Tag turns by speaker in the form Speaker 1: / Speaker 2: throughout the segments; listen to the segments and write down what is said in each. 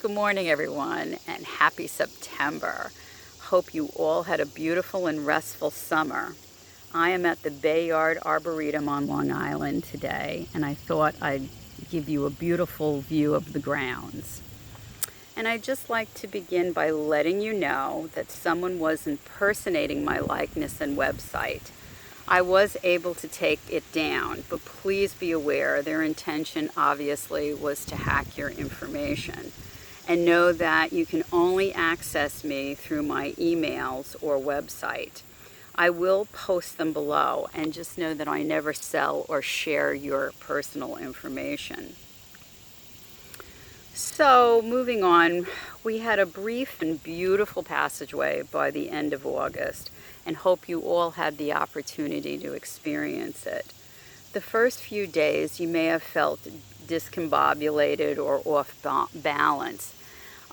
Speaker 1: Good morning, everyone, and happy September. Hope you all had a beautiful and restful summer. I am at the Bayard Arboretum on Long Island today, and I thought I'd give you a beautiful view of the grounds. And I'd just like to begin by letting you know that someone was impersonating my likeness and website. I was able to take it down, but please be aware their intention obviously was to hack your information. And know that you can only access me through my emails or website. I will post them below, and just know that I never sell or share your personal information. So, moving on, we had a brief and beautiful passageway by the end of August, and hope you all had the opportunity to experience it. The first few days you may have felt discombobulated or off balance.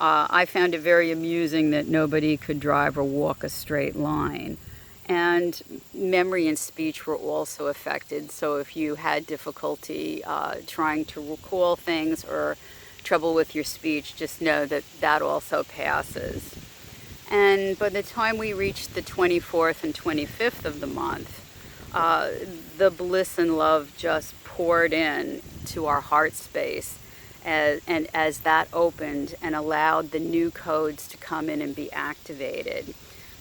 Speaker 1: I found it very amusing that nobody could drive or walk a straight line. And memory and speech were also affected, so if you had difficulty trying to recall things or trouble with your speech, just know that that also passes. And by the time we reached the 24th and 25th of the month, the bliss and love just poured in to our heart space, and as that opened and allowed the new codes to come in and be activated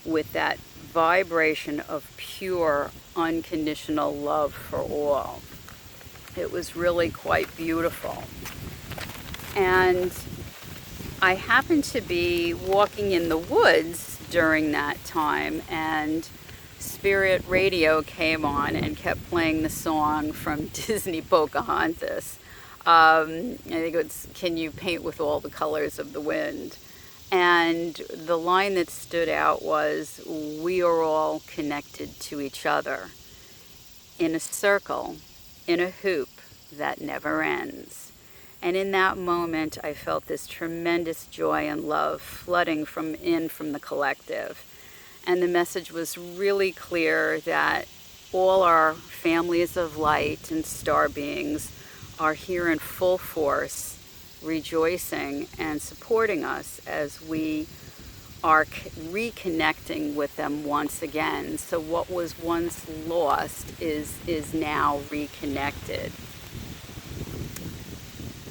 Speaker 1: with that vibration of pure, unconditional love for all. It was really quite beautiful. And I happened to be walking in the woods during that time, and Spirit Radio came on and kept playing the song from Disney Pocahontas. I think it's "Can You Paint with All the Colors of the Wind?" And the line that stood out was, "We are all connected to each other in a circle, in a hoop that never ends." And in that moment, I felt this tremendous joy and love flooding from the collective. And the message was really clear that all our families of light and star beings are here in full force, rejoicing and supporting us as we are reconnecting with them once again. So what was once lost is now reconnected.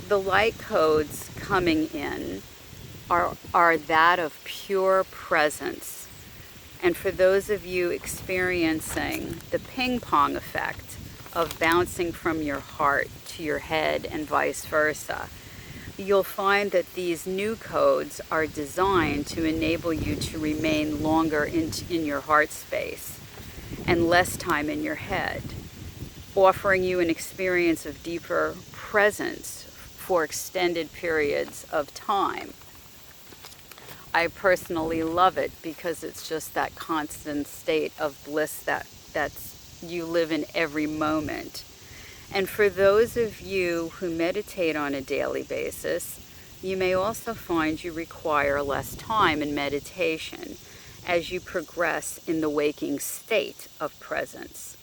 Speaker 1: The light codes coming in are that of pure presence. And for those of you experiencing the ping pong effect of bouncing from your heart to your head and vice versa, you'll find that these new codes are designed to enable you to remain longer in your heart space and less time in your head, offering you an experience of deeper presence for extended periods of time. I personally love it because it's just that constant state of bliss that's you live in every moment. And for those of you who meditate on a daily basis, you may also find you require less time in meditation as you progress in the waking state of presence.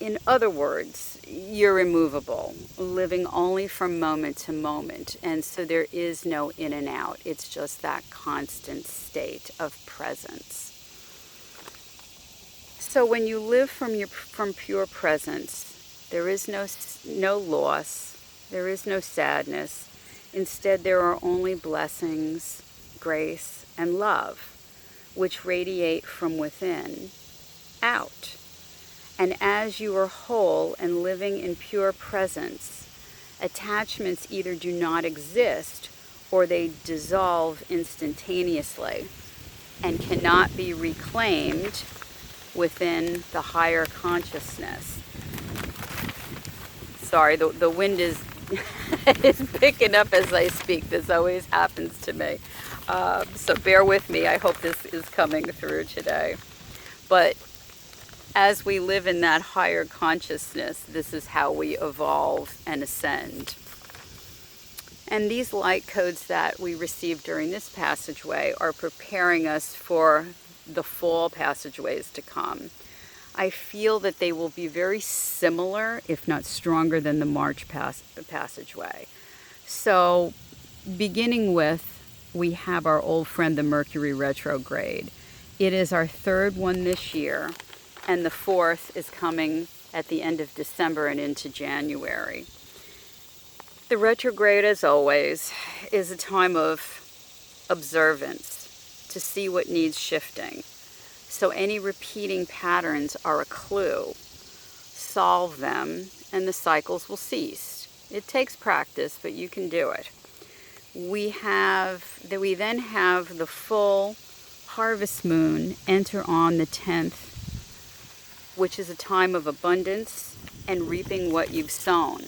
Speaker 1: In other words, you're immovable, living only from moment to moment, and so there is no in and out. It's just that constant state of presence. So when you live from pure presence, there is no loss, there is no sadness. Instead, there are only blessings, grace, and love, which radiate from within out. And as you are whole and living in pure presence, attachments either do not exist or they dissolve instantaneously and cannot be reclaimed within the higher consciousness. Sorry, the wind is is picking up as I speak. This always happens to me. So bear with me. I hope this is coming through today. But as we live in that higher consciousness, this is how we evolve and ascend. And these light codes that we receive during this passageway are preparing us for the fall passageways to come. I feel that they will be very similar, if not stronger, than the March passageway. So, beginning with, we have our old friend, the Mercury retrograde. It is our third one this year, and the fourth is coming at the end of December and into January. The retrograde, as always, is a time of observance to see what needs shifting. So any repeating patterns are a clue. Solve them, and the cycles will cease. It takes practice, but you can do it. We then have the full harvest moon enter on the 10th, which is a time of abundance and reaping what you've sown.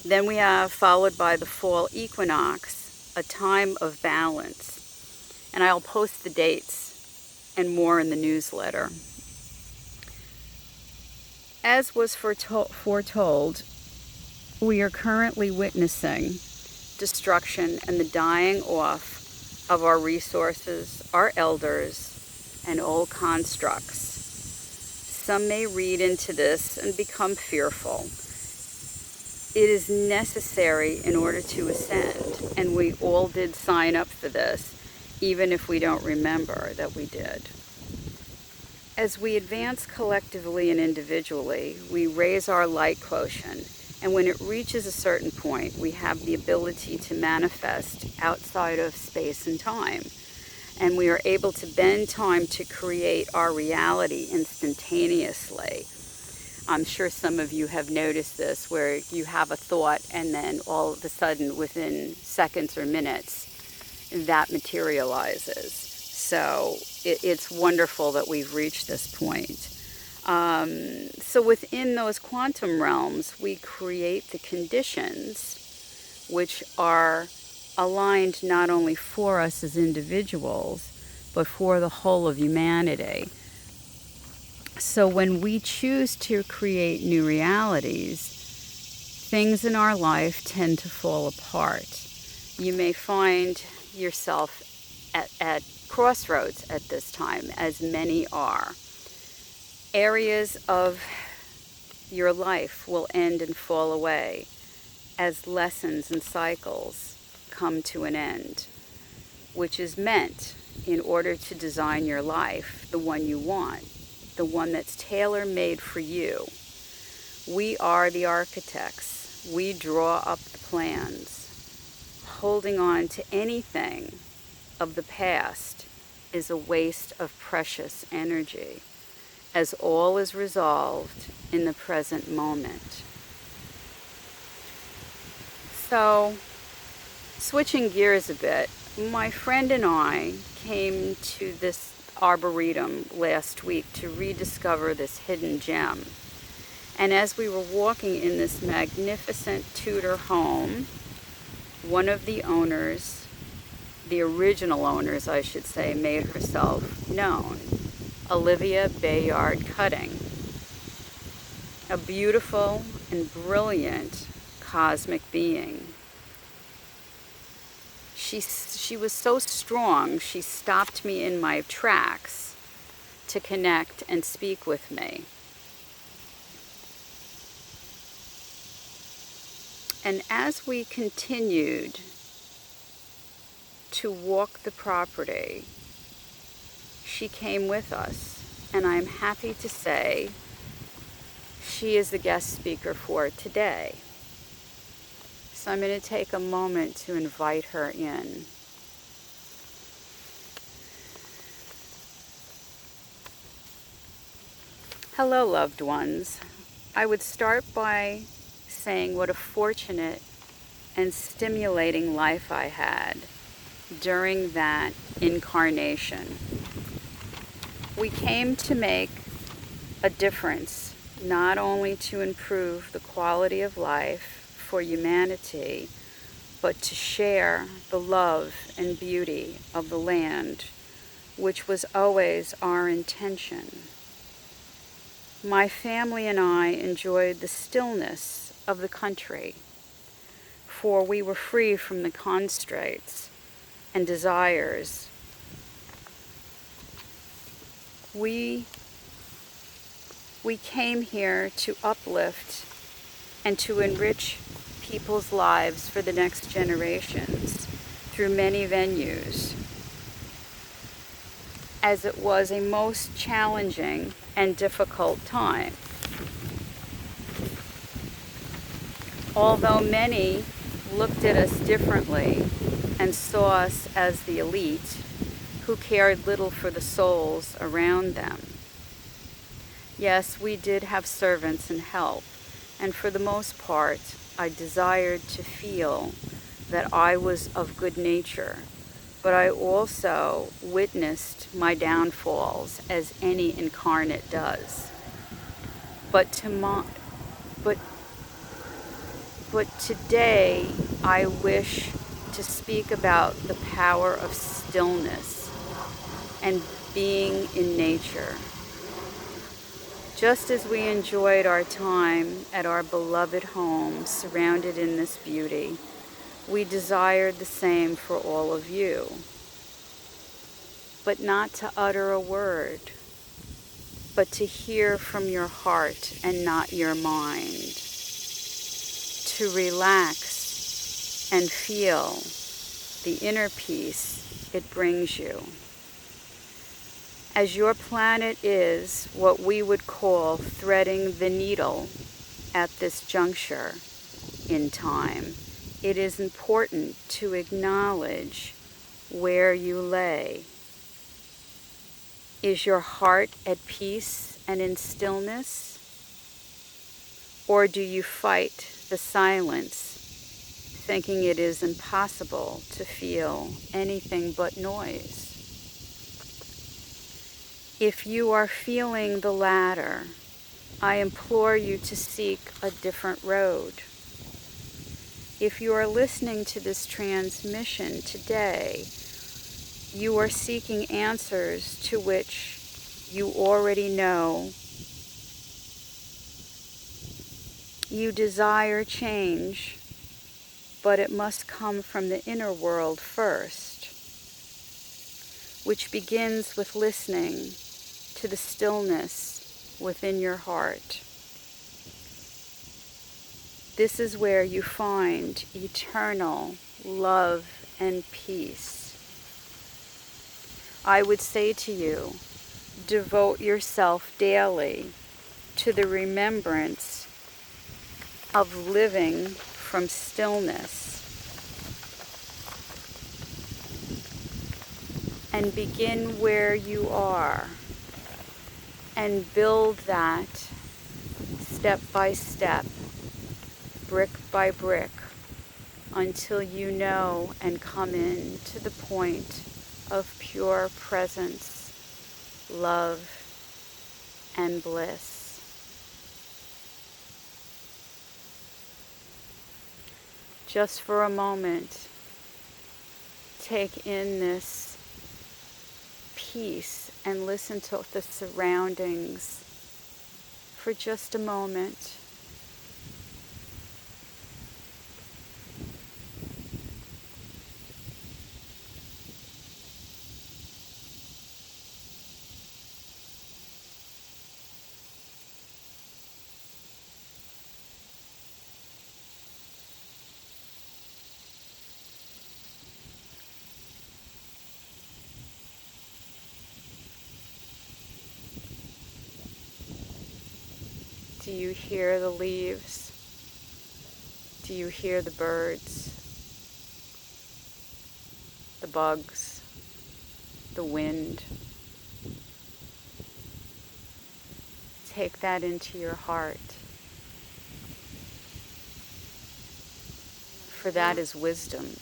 Speaker 1: Then we have, followed by the fall equinox, a time of balance. And I'll post the dates and more in the newsletter. As was foretold, we are currently witnessing destruction and the dying off of our resources, our elders, and old constructs. Some may read into this and become fearful. It is necessary in order to ascend, and we all did sign up for this, even if we don't remember that we did. As we advance collectively and individually, we raise our light quotient, and when it reaches a certain point, we have the ability to manifest outside of space and time. And we are able to bend time to create our reality instantaneously. I'm sure some of you have noticed this, where you have a thought and then all of a sudden, within seconds or minutes, that materializes. So it's wonderful that we've reached this point. So within those quantum realms, we create the conditions which are aligned not only for us as individuals, but for the whole of humanity. So when we choose to create new realities, things in our life tend to fall apart. You may find yourself at crossroads at this time, as many are. Areas of your life will end and fall away as lessons and cycles come to an end, which is meant in order to design your life, the one you want, the one that's tailor-made for you. We are the architects. We draw up the plans. Holding on to anything of the past is a waste of precious energy, as all is resolved in the present moment. So, switching gears a bit, my friend and I came to this arboretum last week to rediscover this hidden gem. And as we were walking in this magnificent Tudor home, one of the owners, the original owners I should say, made herself known. Olivia Bayard Cutting, a beautiful and brilliant cosmic being. She was so strong, she stopped me in my tracks to connect and speak with me. And as we continued to walk the property, she came with us, and I'm happy to say she is the guest speaker for today. So I'm going to take a moment to invite her in. Hello, loved ones. I would start by saying what a fortunate and stimulating life I had during that incarnation. We came to make a difference, not only to improve the quality of life for humanity, but to share the love and beauty of the land, which was always our intention. My family and I enjoyed the stillness of the country, for we were free from the constraints and desires. We came here to uplift and to enrich people's lives for the next generations through many venues, as it was a most challenging and difficult time. Although many looked at us differently and saw us as the elite who cared little for the souls around them. Yes, we did have servants and help, and for the most part, I desired to feel that I was of good nature, but I also witnessed my downfalls as any incarnate does. But today I wish to speak about the power of stillness and being in nature. Just as we enjoyed our time at our beloved home, surrounded in this beauty, we desired the same for all of you. But not to utter a word, but to hear from your heart and not your mind. To relax and feel the inner peace it brings you. As your planet is what we would call threading the needle at this juncture in time, it is important to acknowledge where you lay. Is your heart at peace and in stillness? Or do you fight the silence, thinking it is impossible to feel anything but noise? If you are feeling the latter, I implore you to seek a different road. If you are listening to this transmission today, you are seeking answers to which you already know. You desire change, but it must come from the inner world first, which begins with listening to the stillness within your heart. This is where you find eternal love and peace. I would say to you, devote yourself daily to the remembrance of living from stillness, and begin where you are and build that step by step, brick by brick, until you know and come in to the point of pure presence, love, and bliss. Just for a moment, take in this peace and listen to the surroundings for just a moment. Do you hear the leaves? Do you hear the birds, the bugs, the wind? Take that into your heart, for that is wisdom.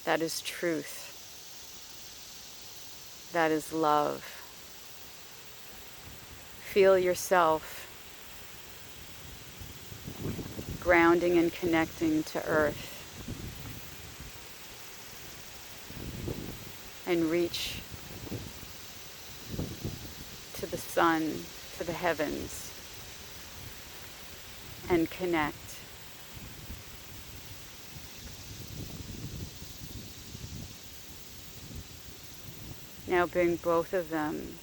Speaker 1: That is truth. That is love. Feel yourself grounding and connecting to earth, and reach to the sun, to the heavens, and connect. Now bring both of them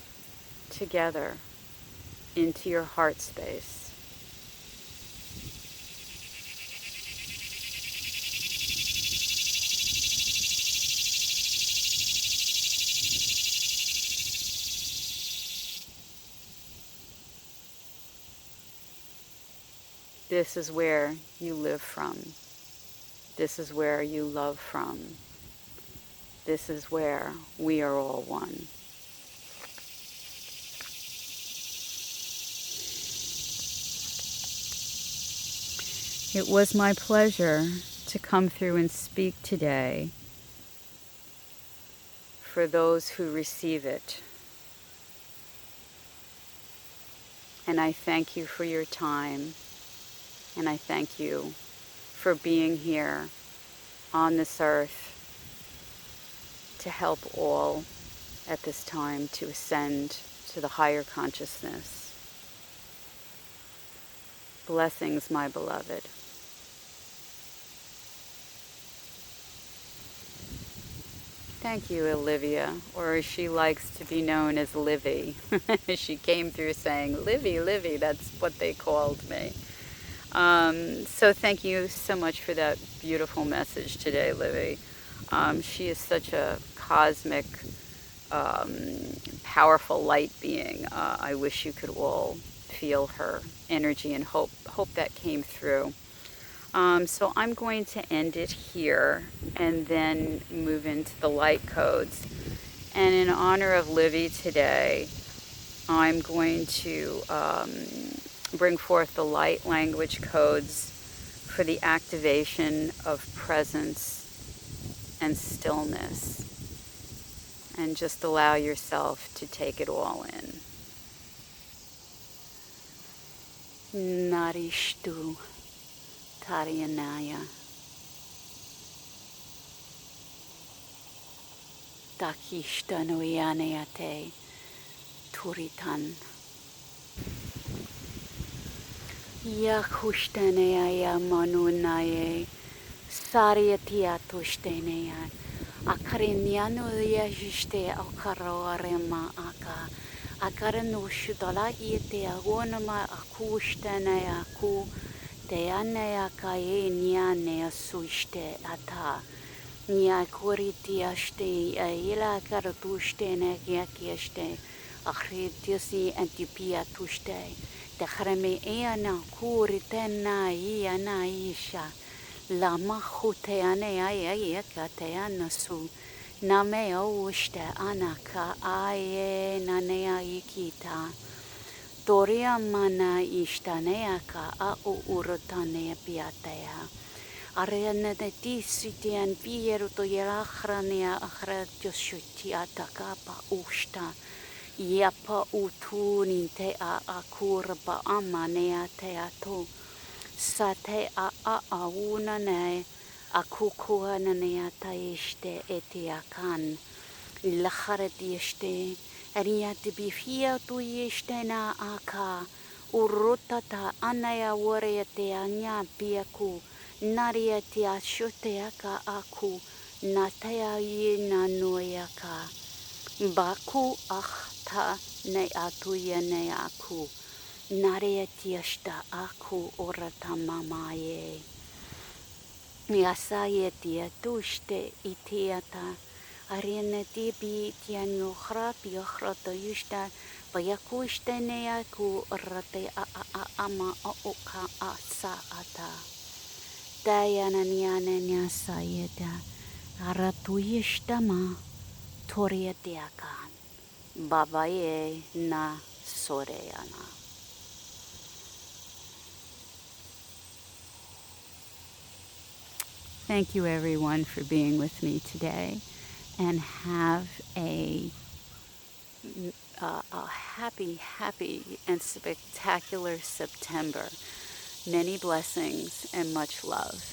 Speaker 1: together into your heart space. This is where you live from. This is where you love from. This is where we are all one. It was my pleasure to come through and speak today for those who receive it. And I thank you for your time, and I thank you for being here on this earth to help all at this time to ascend to the higher consciousness. Blessings, my beloved. Thank you, Olivia, or as she likes to be known as Livi. She came through saying, Livi, Livi, that's what they called me. So thank you so much for that beautiful message today, Livi. She is such a cosmic, powerful light being. I wish you could all feel her energy and hope that came through. So I'm going to end it here and then move into the light codes. And in honor of Livi today, I'm going to bring forth the light language codes for the activation of presence and stillness. And just allow yourself to take it all in. Narishtu Tarianaya Takishtanoyaneate Turitan Yakushtaneaya Manunaye Sariatiatushtenea Akariniano Yajiste Akaroarema Aka Akaranushdala Ite Agonama Akushtanea Ku Teanea Kaye Nianea Suiste Ata Nia Koritiaste Aila Karatushte Nakiakiaste Akritiasi Antipia Tushte Tahreme Eana Kuritena Iana Isha Lama Huteanea Yakateana Su Nameo Ushte Anaka Aye Nanea Ikita Doria mana ishtaneaka a urutane piatea. Arena de tisitian pieruto yerachrania achratiosutia takapa usta. Yapa utuninte a akurba amanea teato. Sate a aunane akukuananea taiste etiakan. Lacharetieste. Ariat bifia tu yestena aka urutata anaya warete anya piaku nariatia shoteaka aku natea yena noyaka baku ahta ne atuya ne aku nariatiasta aku orata mamaye yasayetia tuste itiata Arena tibi tiano hrapi hrata yusta bayakushte neaku rate ama oka asa ata Dayana niane nyasayeta aratu yishtama toria diakan babaye na soreana. Thank you everyone for being with me today. And have a happy, and spectacular September. Many blessings and much love.